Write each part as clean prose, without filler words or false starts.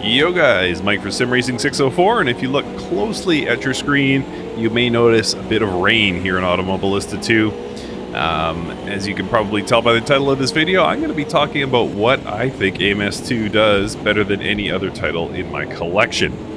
Yo guys, Mike for SimRacing604, and if you look closely at your screen, you may notice a bit of rain here in Automobilista 2. As you can probably tell by the title of this video, I'm going to be talking about what I think AMS2 does better than any other title in my collection.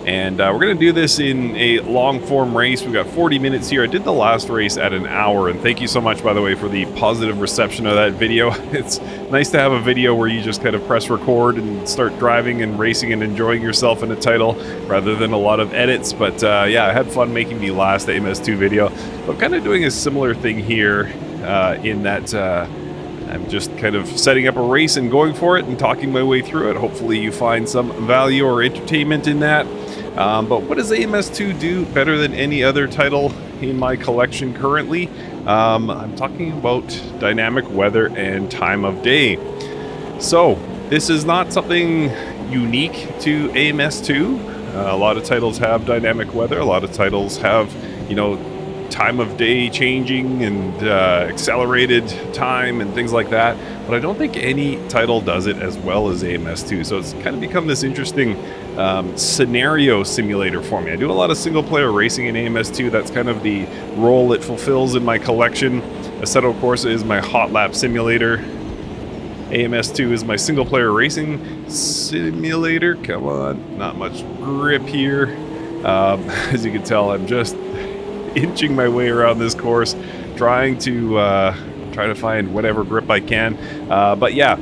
And we're going to do this in a long-form race. We've got 40 minutes here. I did the last race at an hour, and thank you so much, by the way, for the positive reception of that video. It's nice to have a video where you just kind of press record and start driving and racing and enjoying yourself in a title, rather than a lot of edits. But yeah, I had fun making the last AMS2 video. I'm kind of doing a similar thing here in that I'm just kind of setting up a race and going for it and talking my way through it. Hopefully you find some value or entertainment in that. But what does AMS2 do better than any other title in my collection currently? I'm talking about dynamic weather and time of day. So this is not something unique to AMS2. A lot of titles have dynamic weather. A lot of titles have, you know, time of day changing and accelerated time and things like that. But I don't think any title does it as well as AMS2. So it's kind of become this interesting scenario simulator for me. I do a lot of single player racing in AMS2. That's kind of the role it fulfills in my collection. Assetto Corsa is my hot lap simulator. AMS2 is my single player racing simulator. Come on, not much grip here. As you can tell, I'm just inching my way around this course, trying to find whatever grip I can. But yeah,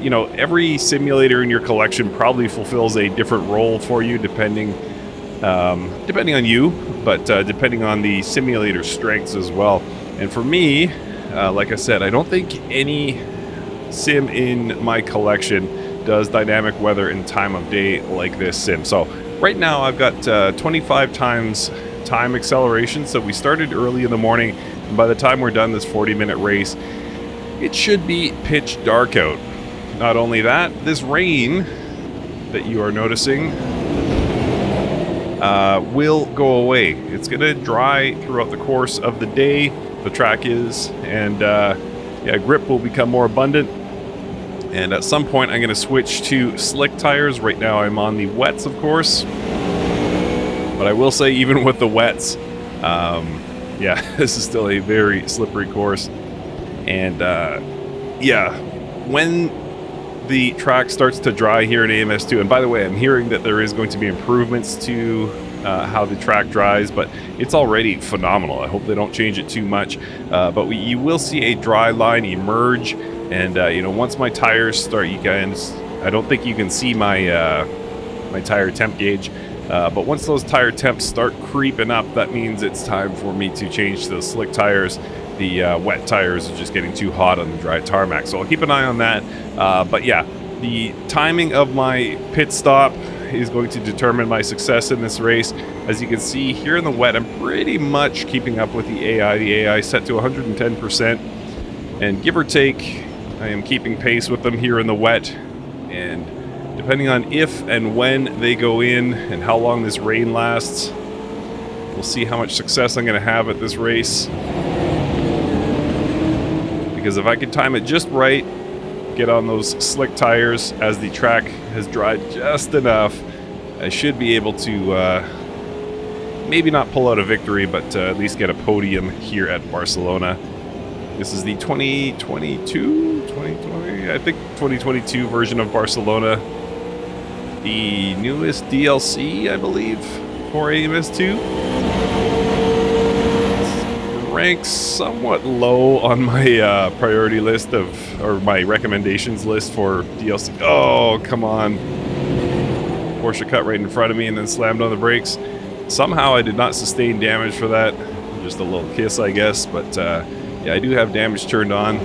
you know, every simulator in your collection probably fulfills a different role for you, depending on you, but depending on the simulator strengths as well. And for me, like I said, I don't think any sim in my collection does dynamic weather and time of day like this sim. So right now I've got 25 times time acceleration. So we started early in the morning, and by the time we're done this 40-minute race, it should be pitch dark out. Not only that, this rain that you are noticing will go away. It's going to dry throughout the course of the day, the track is, and yeah, grip will become more abundant. And at some point I'm going to switch to slick tires. Right now I'm on the wets, of course. But I will say, even with the wets, yeah, this is still a very slippery course. And yeah, when the track starts to dry here in AMS2, and by the way, I'm hearing that there is going to be improvements to how the track dries, but it's already phenomenal. I hope they don't change it too much. But you will see a dry line emerge, and you know, once my tires start, you guys, I don't think you can see my my tire temp gauge. But once those tire temps start creeping up, that means it's time for me to change to the slick tires. The wet tires are just getting too hot on the dry tarmac, so I'll keep an eye on that. But yeah, the timing of my pit stop is going to determine my success in this race. As you can see here in the wet, I'm pretty much keeping up with the AI. The AI is set to 110%, and give or take, I am keeping pace with them here in the wet. And depending on if and when they go in and how long this rain lasts, we'll see how much success I'm going to have at this race. Because if I can time it just right, get on those slick tires as the track has dried just enough, I should be able to maybe not pull out a victory, but at least get a podium here at Barcelona. This is the 2020, I think 2022 version of Barcelona. The newest DLC, I believe, for AMS2. Ranks somewhat low on my priority list or my recommendations list for DLC. Oh, come on. Porsche cut right in front of me and then slammed on the brakes. Somehow I did not sustain damage for that. Just a little kiss, I guess, but yeah, I do have damage turned on.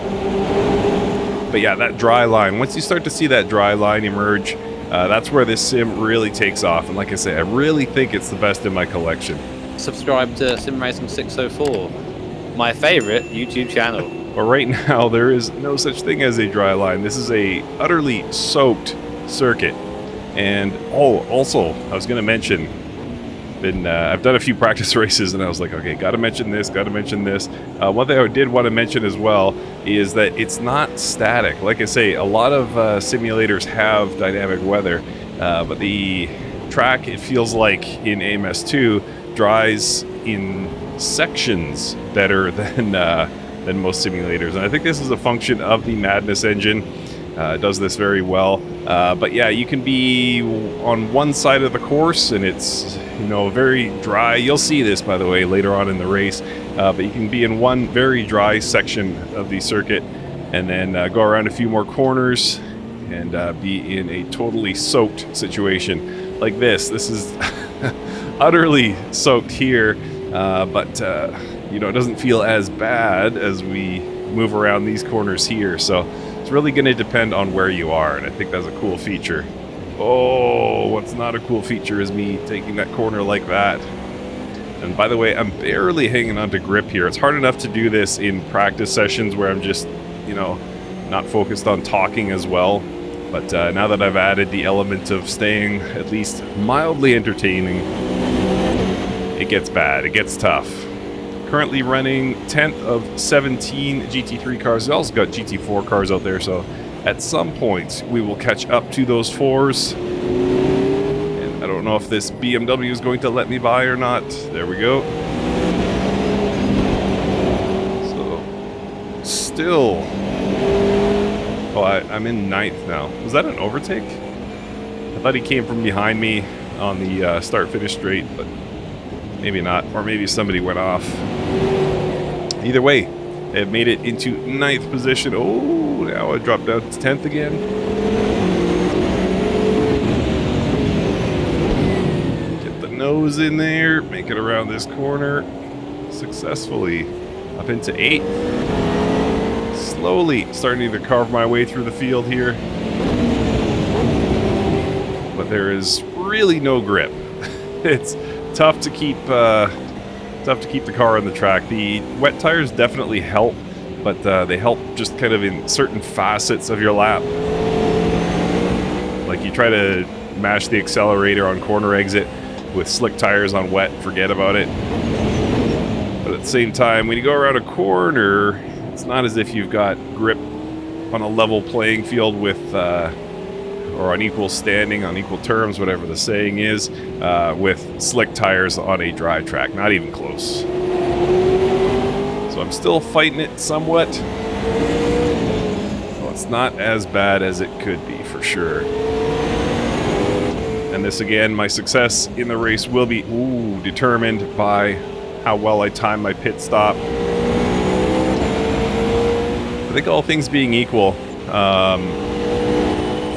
But yeah, that dry line, once you start to see that dry line emerge, that's where this sim really takes off. And like I say, I really think it's the best in my collection. Subscribe to SimRacing604, my favorite YouTube channel. But right now, there is no such thing as a dry line. This is a utterly soaked circuit. And oh, also, I was going to mention, I've done a few practice races, and I was like, okay, got to mention this, got to mention this. One thing I did want to mention as well is that it's not static. Like I say, a lot of simulators have dynamic weather, but the track, it feels like in AMS2, dries in sections better than most simulators. And I think this is a function of the Madness engine. It does this very well. But yeah, you can be on one side of the course and it's, you know, very dry. You'll see this, by the way, later on in the race. But you can be in one very dry section of the circuit and then go around a few more corners and be in a totally soaked situation like this. This is utterly soaked here, but you know, it doesn't feel as bad as we move around these corners here. So it's really going to depend on where you are, and I think that's a cool feature. Oh, what's not a cool feature is me taking that corner like that. And by the way, I'm barely hanging on to grip here. It's hard enough to do this in practice sessions where I'm just, you know, not focused on talking as well. But now that I've added the element of staying at least mildly entertaining, it gets bad, it gets tough. Currently running 10th of 17 GT3 cars. We also got GT4 cars out there, so at some point we will catch up to those 4s. And I don't know if this BMW is going to let me by or not. There we go. So, still... Oh, I'm in 9th now. Was that an overtake? I thought he came from behind me on the start-finish straight, but maybe not. Or maybe somebody went off. Either way, I've made it into 9th position. Oh, now I dropped down to 10th again. Get the nose in there. Make it around this corner successfully. Up into 8th. Slowly starting to carve my way through the field here. But there is really no grip. It's tough to keep the car on the track. The wet tires definitely help, but they help just kind of in certain facets of your lap. Like you try to mash the accelerator on corner exit with slick tires on wet, forget about it. But at the same time, when you go around a corner, it's not as if you've got grip on a level playing field with, or on equal standing, on equal terms, whatever the saying is, with slick tires on a dry track. Not even close. So I'm still fighting it somewhat. Well, it's not as bad as it could be, for sure. And this, again, my success in the race will be determined by how well I time my pit stop. I think all things being equal,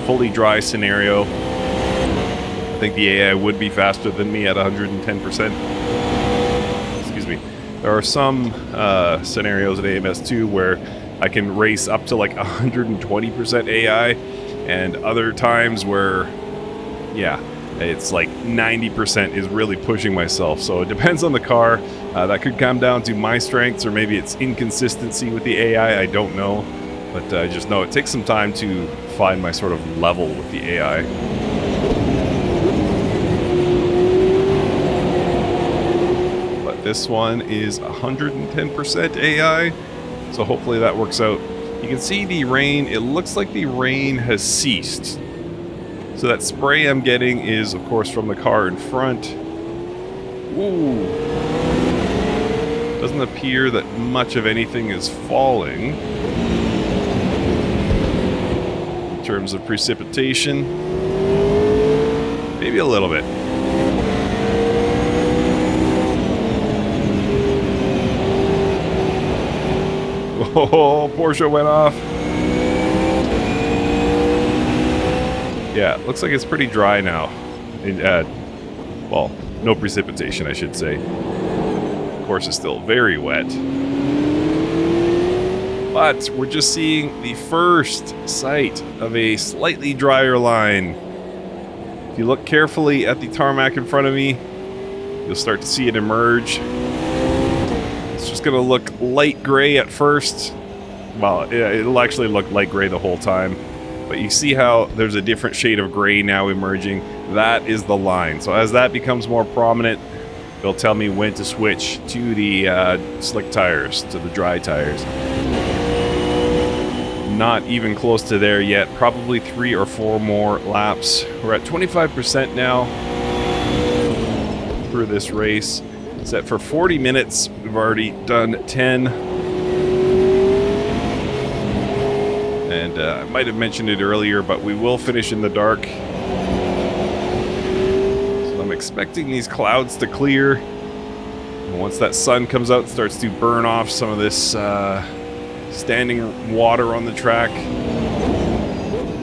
fully dry scenario, I think the AI would be faster than me at 110%. Excuse me. There are some scenarios at AMS2 where I can race up to like 120% AI, and other times where, yeah, it's like 90% is really pushing myself. So it depends on the car. That could come down to my strengths, or maybe it's inconsistency with the AI. I don't know. But I just know it takes some time to find my sort of level with the AI. But this one is 110% AI. So hopefully that works out. You can see the rain. It looks like the rain has ceased. So that spray I'm getting is, of course, from the car in front. Ooh. Doesn't appear that much of anything is falling. In terms of precipitation. Maybe a little bit. Oh, Porsche went off. Yeah, looks like it's pretty dry now. Well, no precipitation, I should say. Of course, it's still very wet. But we're just seeing the first sight of a slightly drier line. If you look carefully at the tarmac in front of me, you'll start to see it emerge. It's just going to look light gray at first. Well, it'll actually look light gray the whole time. But you see how there's a different shade of gray now emerging. That is the line. So as that becomes more prominent, it'll tell me when to switch to the slick tires, to the dry tires. Not even close to there yet. Probably 3 or 4 more laps. We're at 25% now through this race. Set for 40 minutes. We've already done 10. And I might have mentioned it earlier, but we will finish in the dark. So I'm expecting these clouds to clear. And once that sun comes out and starts to burn off some of this standing water on the track,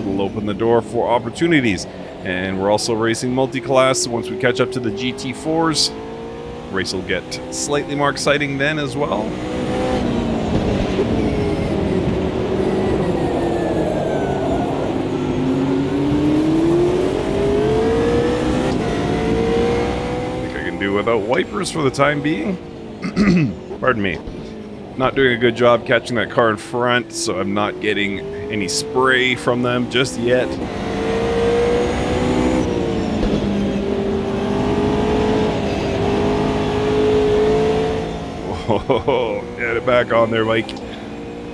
we'll open the door for opportunities. And we're also racing multi-class, so once we catch up to the GT4s, the race will get slightly more exciting then as well. I think I can do without wipers for the time being. Pardon me. Not doing a good job catching that car in front, so I'm not getting any spray from them just yet. Whoa, get it back on there, Mike.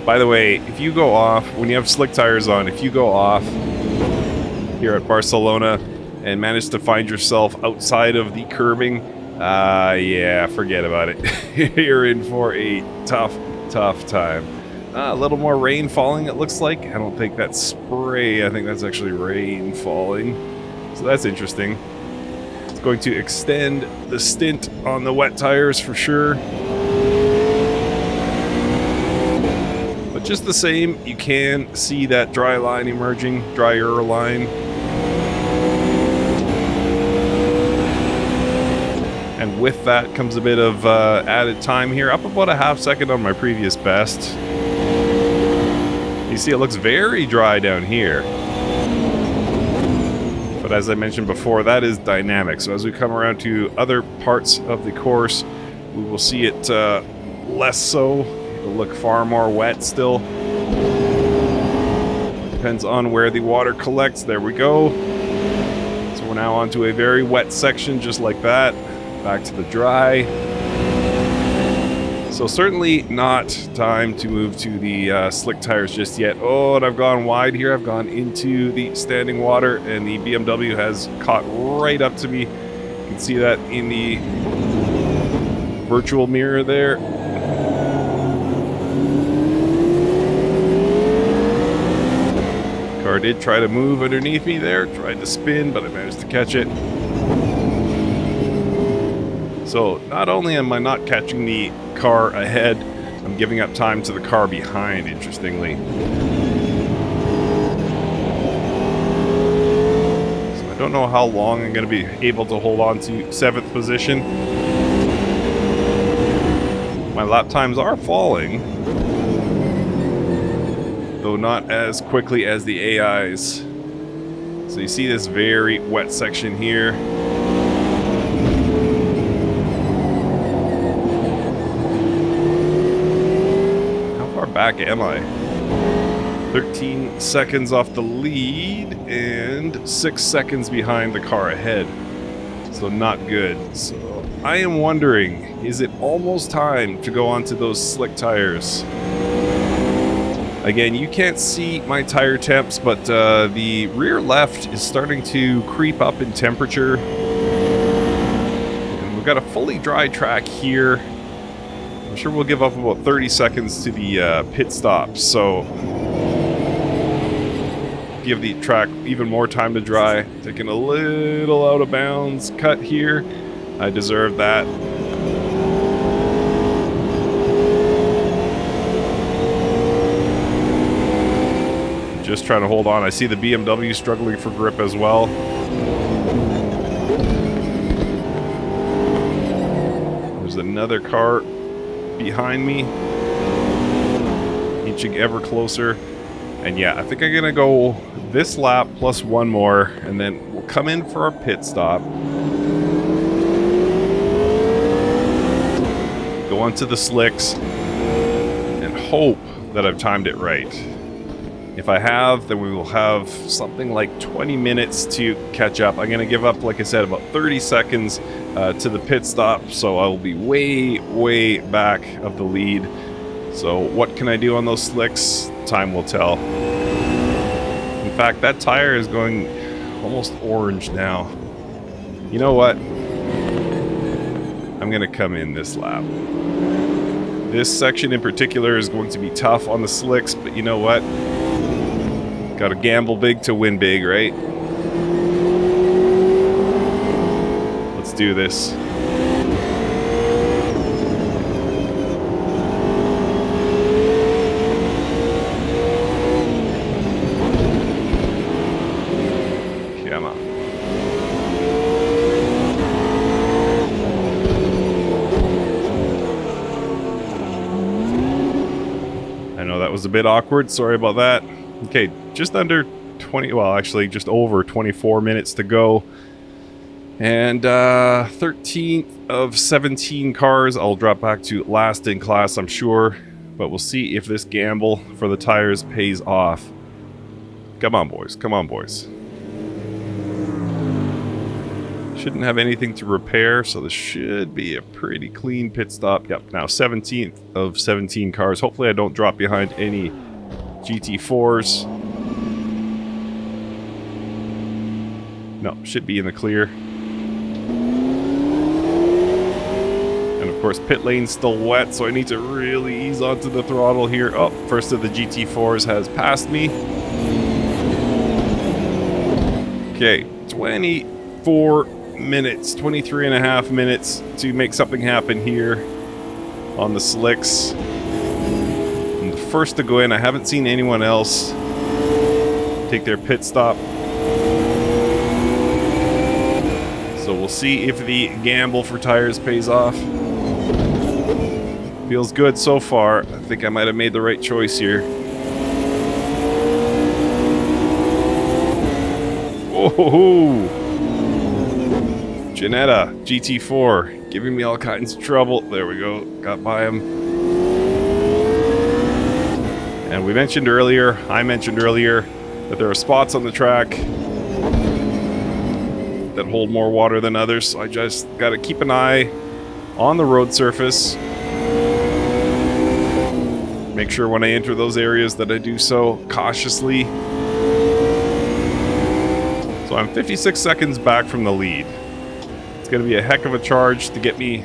By the way, if you go off, when you have slick tires on, if you go off here at Barcelona and manage to find yourself outside of the curbing, yeah, forget about it. You're in for a tough time. A little more rain falling, it looks like. I don't think that's spray. I think that's actually rain falling. So that's interesting. It's going to extend the stint on the wet tires for sure. But just the same, you can see that dry line emerging, drier line. And with that comes a bit of added time here, up about a half second on my previous best. You see it looks very dry down here. But as I mentioned before, that is dynamic. So as we come around to other parts of the course, we will see it less so. It'll look far more wet still. Depends on where the water collects. There we go. So we're now onto a very wet section just like that. Back to the dry. So certainly not time to move to the slick tires just yet. Oh, and I've gone wide here. I've gone into the standing water, and the BMW has caught right up to me. You can see that in the virtual mirror there. Car did try to move underneath me there, tried to spin, but I managed to catch it. So not only am I not catching the car ahead, I'm giving up time to the car behind, interestingly. So I don't know how long I'm going to be able to hold on to 7th position. My lap times are falling, though not as quickly as the AI's. So you see this very wet section here. Back am I? 13 seconds off the lead and 6 seconds behind the car ahead. So not good. So I am wondering, is it almost time to go onto those slick tires? Again, you can't see my tire temps, but the rear left is starting to creep up in temperature. And we've got a fully dry track here. I'm sure we'll give up about 30 seconds to the pit stop, so give the track even more time to dry. Taking a little out of bounds cut here. I deserve that. Just trying to hold on. I see the BMW struggling for grip as well. There's another car behind me, inching ever closer. And yeah, I think I'm gonna go this lap plus one more, and then we'll come in for our pit stop, go onto the slicks, and hope that I've timed it right. If I have, then we will have something like 20 minutes to catch up. I'm gonna give up, like I said, about 30 seconds to the pit stop, so I'll be way back of the lead. So what can I do on those slicks? time will tell. In fact, that tire is going almost orange now. You know what? I'm going to come in this lap. This section in particular is going to be tough on the slicks, but you know what? Got to gamble big to win big, right? Let's do this. Come on. I know that was a bit awkward. Sorry about that. Okay, just under 20, well, actually just over 24 minutes to go. And 13th of 17 cars. I'll drop back to last in class, I'm sure. But we'll see if this gamble for the tires pays off. Come on, boys. Come on, boys. Shouldn't have anything to repair, so this should be a pretty clean pit stop. Yep, now 17th of 17 cars. Hopefully I don't drop behind any GT4s. No, should be in the clear. And of course, pit lane's still wet, so I need to really ease onto the throttle here. Oh, first of the GT4s has passed me. Okay, 24 minutes, 23 and a half minutes to make something happen here on the slicks. I'm the first to go in. I haven't seen anyone else take their pit stop. So we'll see if the gamble for tires pays off. Feels good so far. I think I might have made the right choice here. Whoa! Janetta, GT4, giving me all kinds of trouble. There we go. Got by him. And I mentioned earlier, that there are spots on the track that hold more water than others. So I just got to keep an eye on the road surface. Make sure when I enter those areas that I do so cautiously. So I'm 56 seconds back from the lead. It's going to be a heck of a charge to get me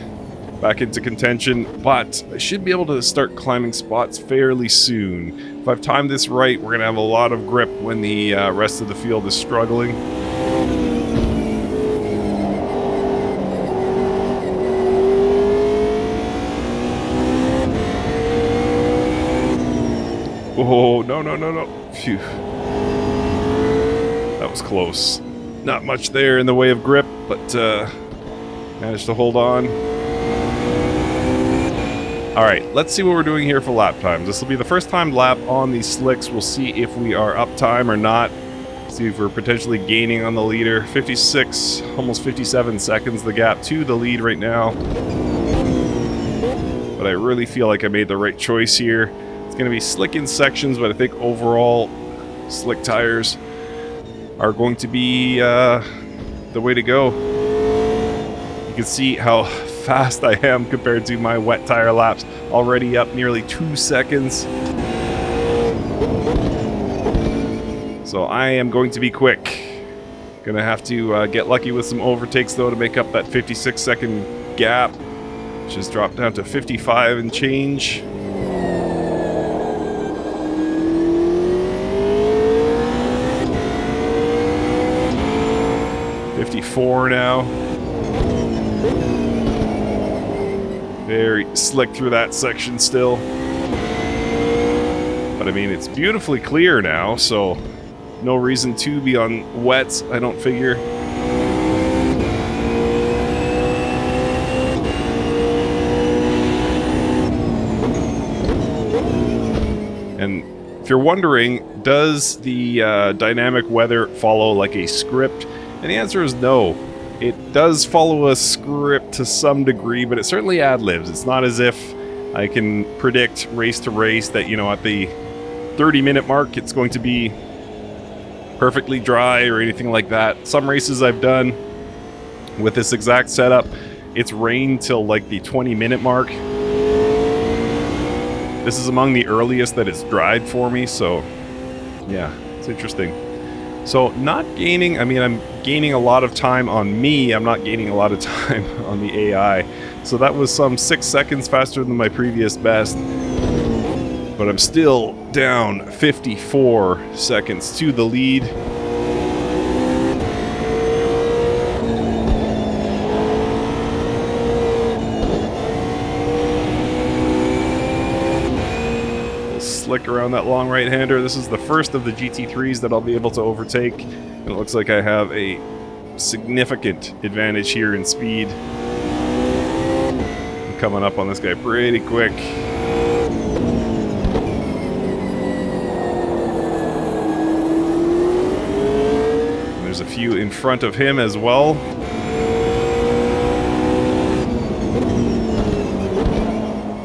back into contention, but I should be able to start climbing spots fairly soon. If I've timed this right, we're going to have a lot of grip when the rest of the field is struggling. Oh, no, no, no, no. Phew. That was close. Not much there in the way of grip, but managed to hold on. Alright, let's see what we're doing here for lap times. This will be the first time lap on these slicks. We'll see if we are up time or not. See if we're potentially gaining on the leader. 56, almost 57 seconds the gap to the lead right now. But I really feel like I made the right choice here. It's going to be slick in sections, but I think overall slick tires are going to be the way to go. You can see how fast I am compared to my wet tire laps. Already up nearly 2 seconds. So I am going to be quick. Gonna have to get lucky with some overtakes though to make up that 56-second gap, which has dropped down to 55 and change. Now. Very slick through that section still. But I mean, it's beautifully clear now, so no reason to be on wets, I don't figure. And if you're wondering, does the dynamic weather follow like a script? And the answer is no. It does follow a script to some degree, but it certainly ad-libs. It's not as if I can predict race to race that, you know, at the 30-minute mark it's going to be perfectly dry or anything like that. Some races I've done with this exact setup, it's rained till like the 20-minute mark. This is among the earliest that it's dried for me, so yeah, it's interesting. So not gaining, I mean, I'm gaining a lot of time on me, I'm not gaining a lot of time on the AI. So that was some 6 seconds faster than my previous best. But I'm still down 54 seconds to the lead. Slick around that long right-hander. This is the first of the GT3s that I'll be able to overtake, and it looks like I have a significant advantage here in speed. I'm coming up on this guy pretty quick. And there's a few in front of him as well.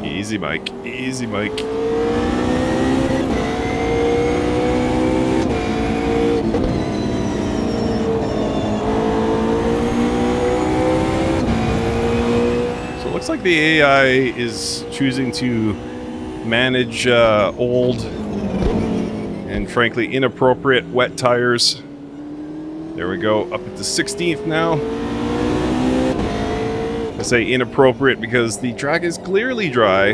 Easy, Mike. Easy, Mike. Looks like the AI is choosing to manage old and frankly inappropriate wet tires. There we go, up at the 16th now. I say inappropriate because the track is clearly dry.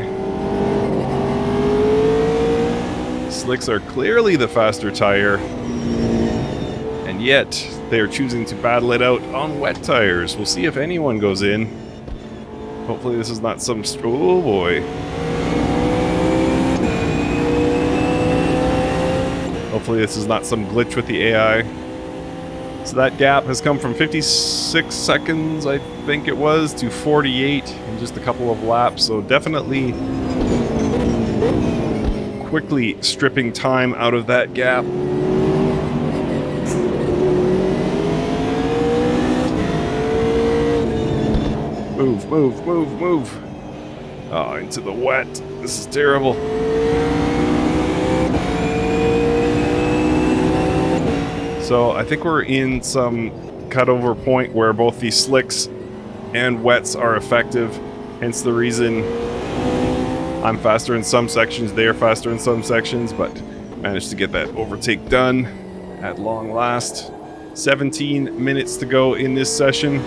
Slicks are clearly the faster tire. And yet, they are choosing to battle it out on wet tires. We'll see if anyone goes in. Hopefully this is not some... Oh boy. Hopefully this is not some glitch with the AI. So that gap has come from 56 seconds, I think it was, to 48 in just a couple of laps. So definitely quickly stripping time out of that gap. Move, move, move, move. Oh, into the wet. This is terrible. So I think we're in some cutover point where both the slicks and wets are effective. Hence the reason I'm faster in some sections, they are faster in some sections, but managed to get that overtake done at long last. 17 minutes to go in this session.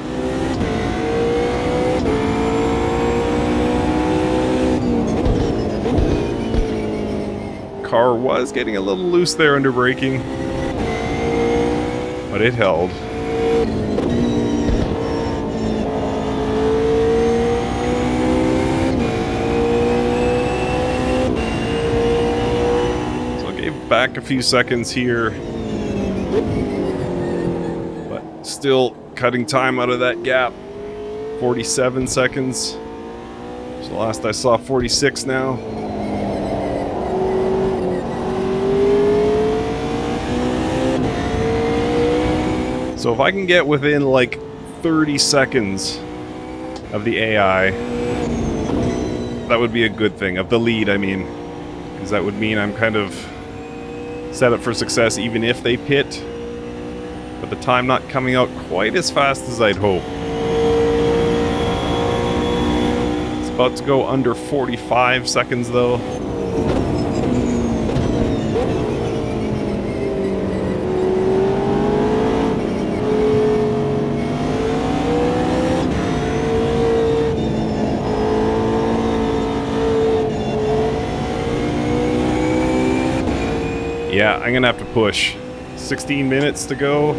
Car was getting a little loose there under braking, but it held. So I gave back a few seconds here, but still cutting time out of that gap. 47 seconds. So last I saw 46 now. So if I can get within like 30 seconds of the AI, that would be a good thing. Of the lead, I mean. Because that would mean I'm kind of set up for success even if they pit. But the time not coming out quite as fast as I'd hope. It's about to go under 45 seconds though. Yeah, I'm gonna have to push. 16 minutes to go.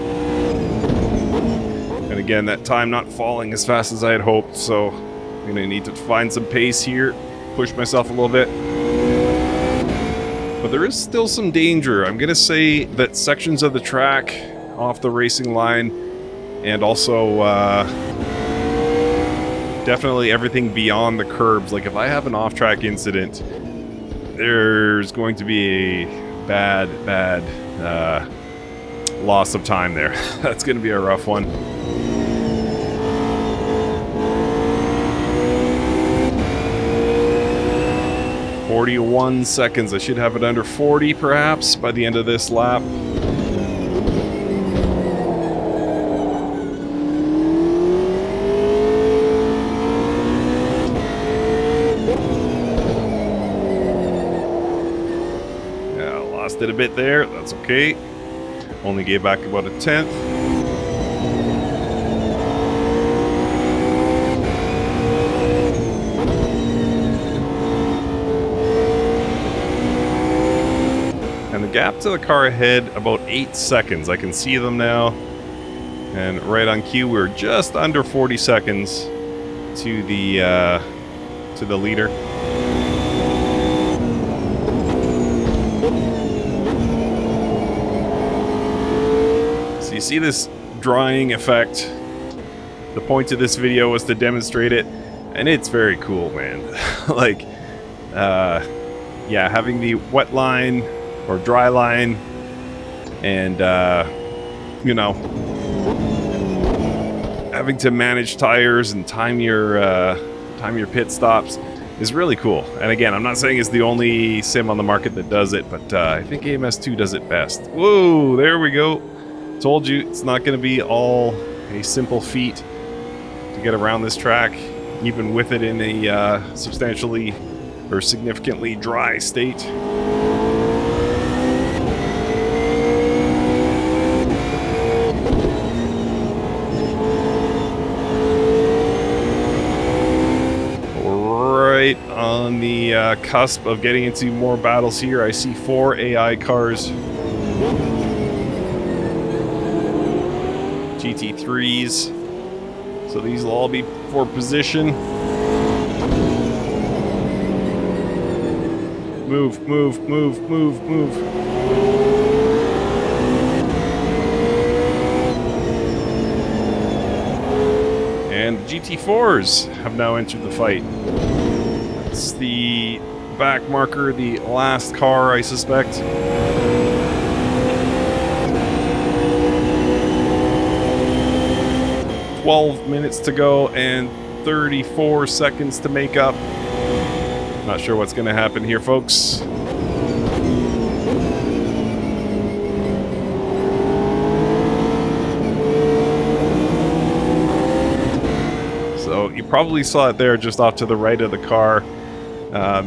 And again, that time not falling as fast as I had hoped, so I'm gonna need to find some pace here, push myself a little bit. But there is still some danger. I'm gonna say that sections of the track off the racing line and also definitely everything beyond the curbs. Like if I have an off-track incident, there's going to be a bad loss of time there. That's going to be a rough one. "41 seconds. I should have it under 40 perhaps by the end of this lap. Lost it a bit there. That's okay. Only gave back about a tenth. And the gap to the car ahead, about 8 seconds. I can see them now. And right on cue, we're just under 40 seconds to the leader. So you see this drying effect. The point of this video was to demonstrate it, and it's very cool, man. Like, yeah, having the wet line or dry line, and you know, having to manage tires and time your pit stops is really cool. And again, I'm not saying it's the only sim on the market that does it, but I think AMS2 does it best. Whoa, there we go. Told you it's not going to be all a simple feat to get around this track, even with it in a substantially or significantly dry state. Right on the cusp of getting into more battles here. I see 4 AI cars. GT3s. So these will all be for position. Move, move, move, move, move. And the GT4s have now entered the fight. That's the back marker, the last car, I suspect. "12 minutes to go and 34 seconds to make up." Not sure what's going to happen here, folks. So you probably saw it there just off to the right of the car.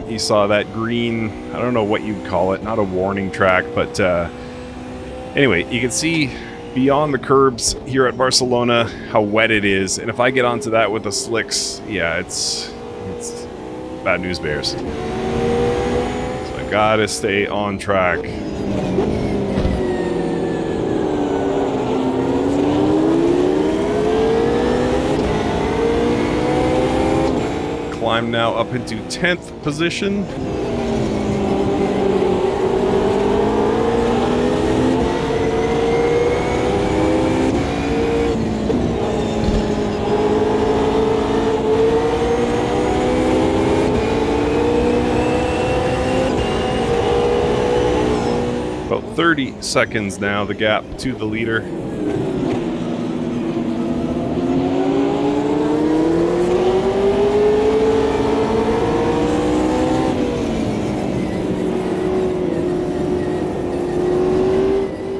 You saw that green, I don't know what you'd call it, not a warning track, but anyway, you can see beyond the curbs here at Barcelona how wet it is. And if I get onto that with the slicks, yeah, it's bad news bears. So I gotta stay on track. Climb now up into 10th position. About 30 seconds now, the gap to the leader.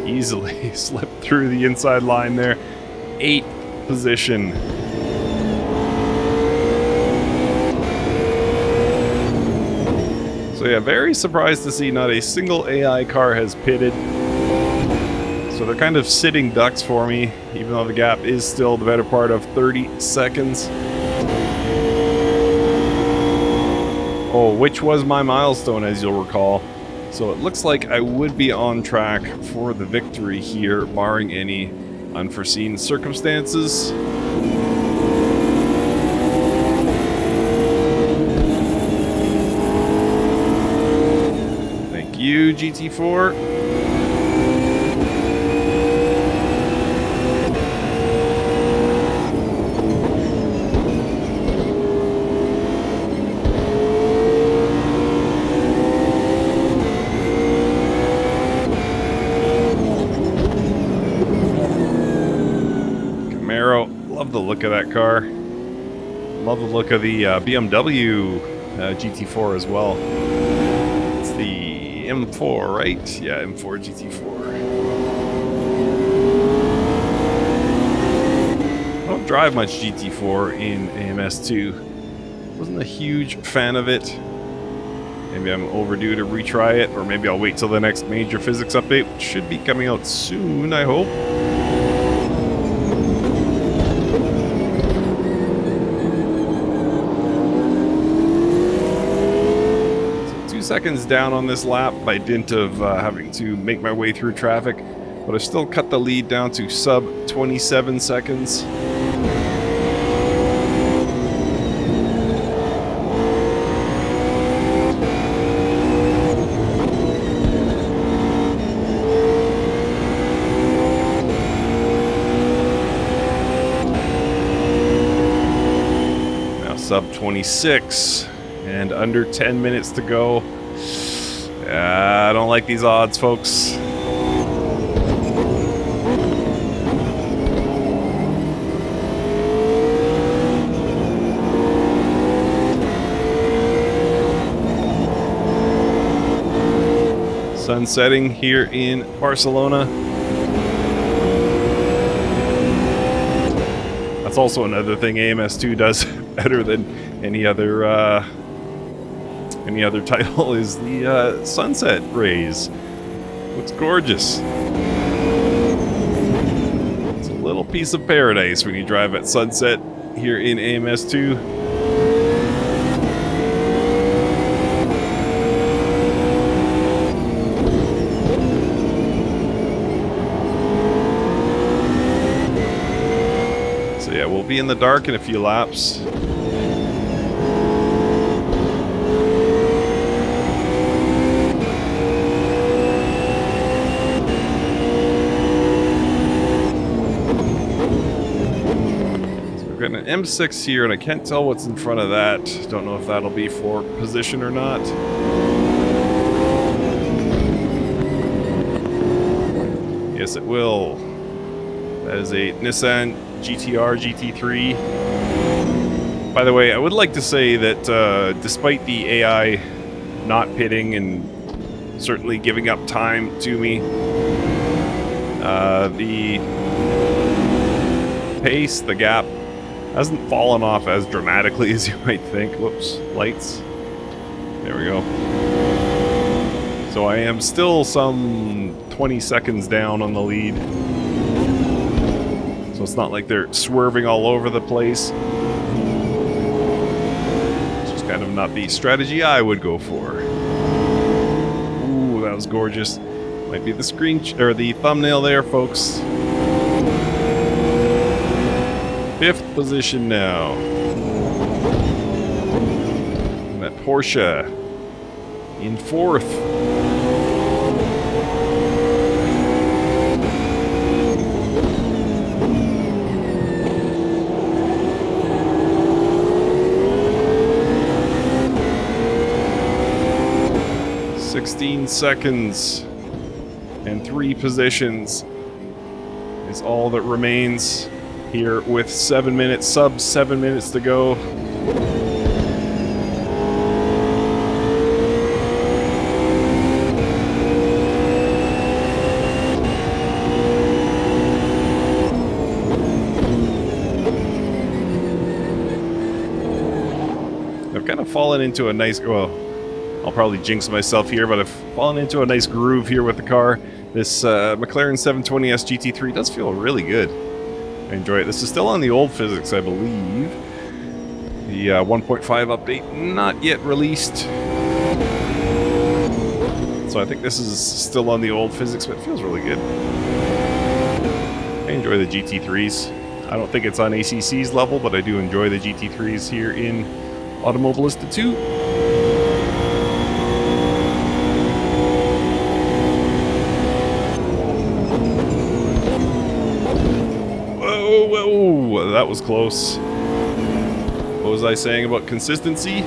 Easily slipped through the inside line there. 8th position. So yeah, very surprised to see not a single AI car has pitted. So they're kind of sitting ducks for me, even though the gap is still the better part of 30 seconds. Oh, which was my milestone, as you'll recall. So it looks like I would be on track for the victory here, barring any unforeseen circumstances. Thank you, GT4. Love the look of that car. Love the look of the BMW GT4 as well. It's the M4, right? Yeah, M4 GT4. I don't drive much GT4 in AMS2. Wasn't a huge fan of it. Maybe I'm overdue to retry it, or maybe I'll wait till the next major physics update, which should be coming out soon, I hope. So 2 seconds down on this lap by dint of having to make my way through traffic, but I still cut the lead down to sub 27 seconds. Sub 26 and under 10 minutes to go. I don't like these odds, folks. Sun setting here in Barcelona. That's also another thing AMS2 does better than any other title is the sunset rays. Looks gorgeous. It's a little piece of paradise when you drive at sunset here in AMS2. So yeah, we'll be in the dark in a few laps. Got an M6 here, and I can't tell what's in front of that. Don't know if that'll be for position or not. Yes, it will. That is a Nissan GTR GT3. By the way, I would like to say that despite the AI not pitting and certainly giving up time to me, the pace, the gap, hasn't fallen off as dramatically as you might think. Whoops, lights. There we go. So I am still some 20 seconds down on the lead. So it's not like they're swerving all over the place. It's just kind of not the strategy I would go for. Ooh, that was gorgeous. Might be the screen or the thumbnail there, folks. 5th position now. And that Porsche in 4th. Seconds and 3 positions is all that remains here with 7 minutes, sub 7 minutes to go. I've kind of fallen into a nice, well, I'll probably jinx myself here, but I've fallen into a nice groove here with the car. This McLaren 720S GT3 does feel really good. I enjoy it. This is still on the old physics, I believe. The 1.5 update not yet released. So I think this is still on the old physics, but it feels really good. I enjoy the GT3s. I don't think it's on ACC's level, but I do enjoy the GT3s here in Automobilista 2. Whoa, that was close. What was I saying about consistency?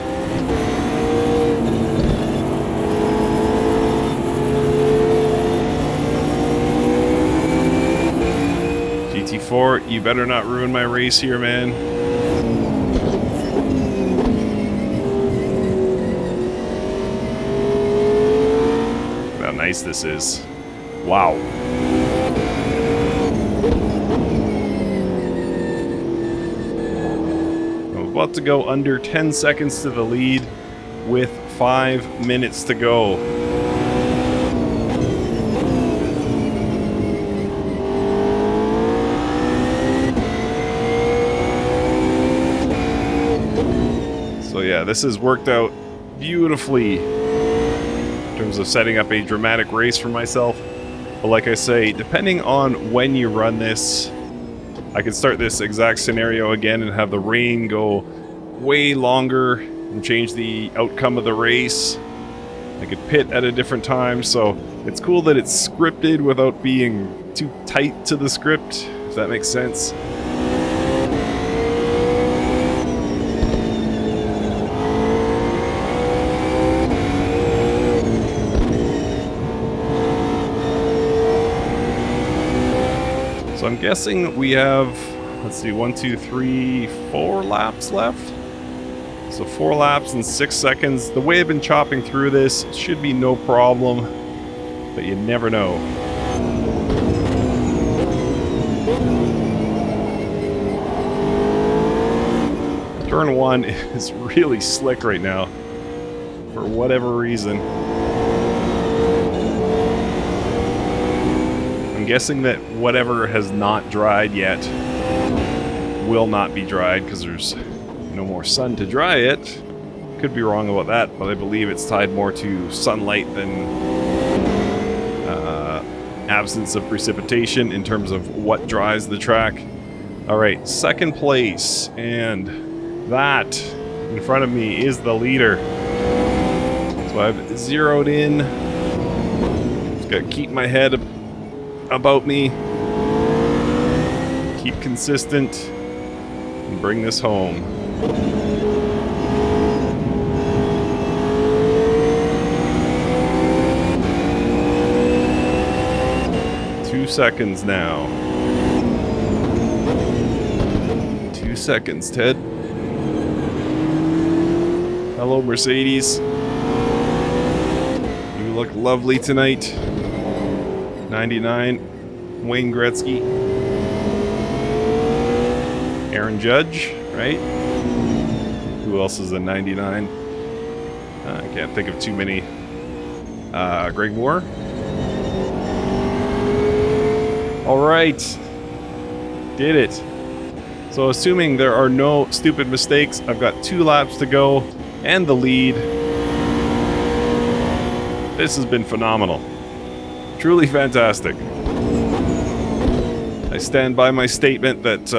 GT4, you better not ruin my race here, man. Look how nice this is. Wow. About to go under 10 seconds to the lead. with 5 minutes to go. So yeah, this has worked out beautifully in terms of setting up a dramatic race for myself. But like I say, depending on when you run this, I could start this exact scenario again and have the rain go way longer and change the outcome of the race. I could pit at a different time, so it's cool that it's scripted without being too tight to the script, if that makes sense. So I'm guessing we have, let's see, 1, 2, 3, 4 laps left. So 4 laps in 6 seconds. The way I've been chopping through this, it should be no problem, but you never know. Turn 1 is really slick right now, for whatever reason. I'm guessing that whatever has not dried yet will not be dried because there's no more sun to dry it. Could be wrong about that, but I believe it's tied more to sunlight than absence of precipitation in terms of what dries the track. Alright, second place, and that in front of me is the leader. So I've zeroed in. Just gotta keep my head about me, keep consistent, and bring this home. Two seconds now. 2 seconds, Ted. Hello, Mercedes. You look lovely tonight. 99, Wayne Gretzky, Aaron Judge, right? Who else is a 99? I can't think of too many. Greg Moore. All right, did it. So assuming there are no stupid mistakes, I've got 2 laps to go and the lead. This has been phenomenal. Truly fantastic. I stand by my statement that,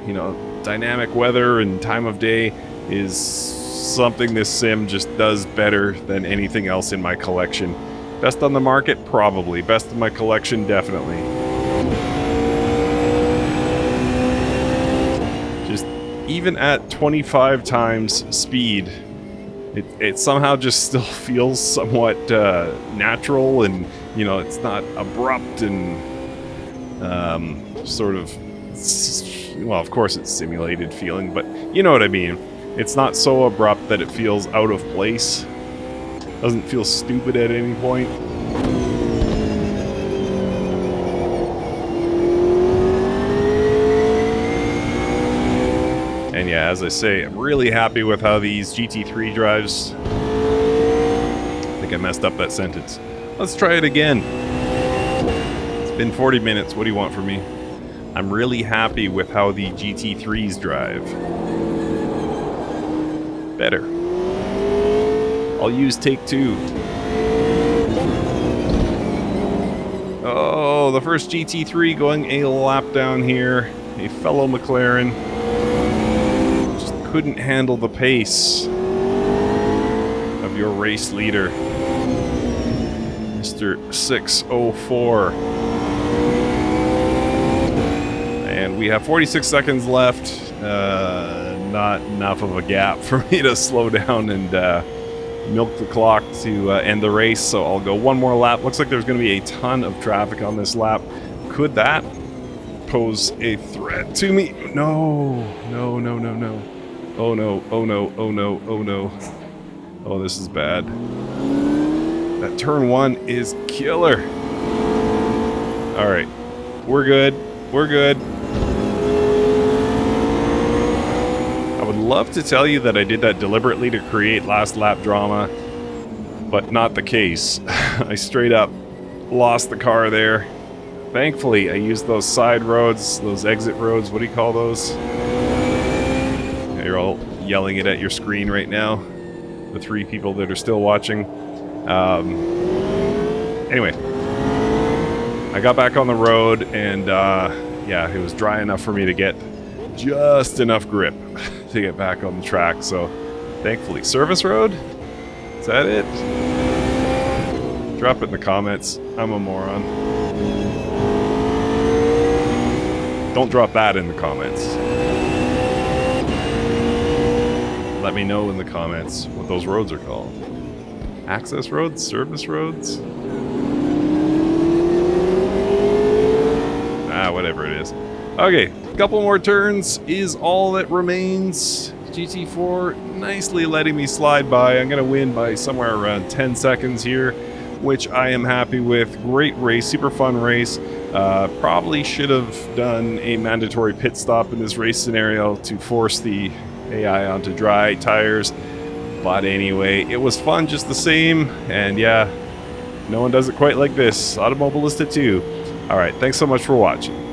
you know, dynamic weather and time of day is something this sim just does better than anything else in my collection. Best on the market? Probably. Best in my collection? Definitely. Just even at 25 times speed, it somehow just still feels somewhat natural, and you know, it's not abrupt and sort of, well, of course it's simulated feeling, but you know what I mean. It's not so abrupt that it feels out of place. Doesn't feel stupid at any point. And yeah, as I say, I'm really happy with how these GT3 drives. I think I messed up that sentence. Let's try it again. It's been 40 minutes. What do you want from me? I'm really happy with how the GT3s drive. Better. I'll use take 2. Oh, the first GT3 going a lap down here. A fellow McLaren. Just couldn't handle the pace of your race leader, Mr. 604. And we have 46 seconds left. Not enough of a gap for me to slow down and milk the clock to end the race, so I'll go one more lap. Looks like there's going to be a ton of traffic on this lap. Could that pose a threat to me? No, no, no, no, no. Oh no, oh no, oh no, oh no. Oh, this is bad. That turn 1 is killer. Alright, we're good. We're good. I would love to tell you that I did that deliberately to create last lap drama, but not the case. I straight up lost the car there. Thankfully, I used those side roads, those exit roads, what do you call those? Yeah, you're all yelling it at your screen right now, the 3 people that are still watching. Anyway, I got back on the road, and yeah, it was dry enough for me to get just enough grip to get back on the track. So thankfully, service road, is that it? Drop it in the comments. I'm a moron. Don't drop that in the comments. Let me know in the comments what those roads are called. Access roads? Service roads? Whatever it is. Okay, a couple more turns is all that remains. GT4 nicely letting me slide by. I'm going to win by somewhere around 10 seconds here, which I am happy with. Great race, super fun race. Probably should have done a mandatory pit stop in this race scenario to force the AI onto dry tires. But anyway, it was fun just the same. And yeah, no one does it quite like this. Automobilista 2. Alright, thanks so much for watching.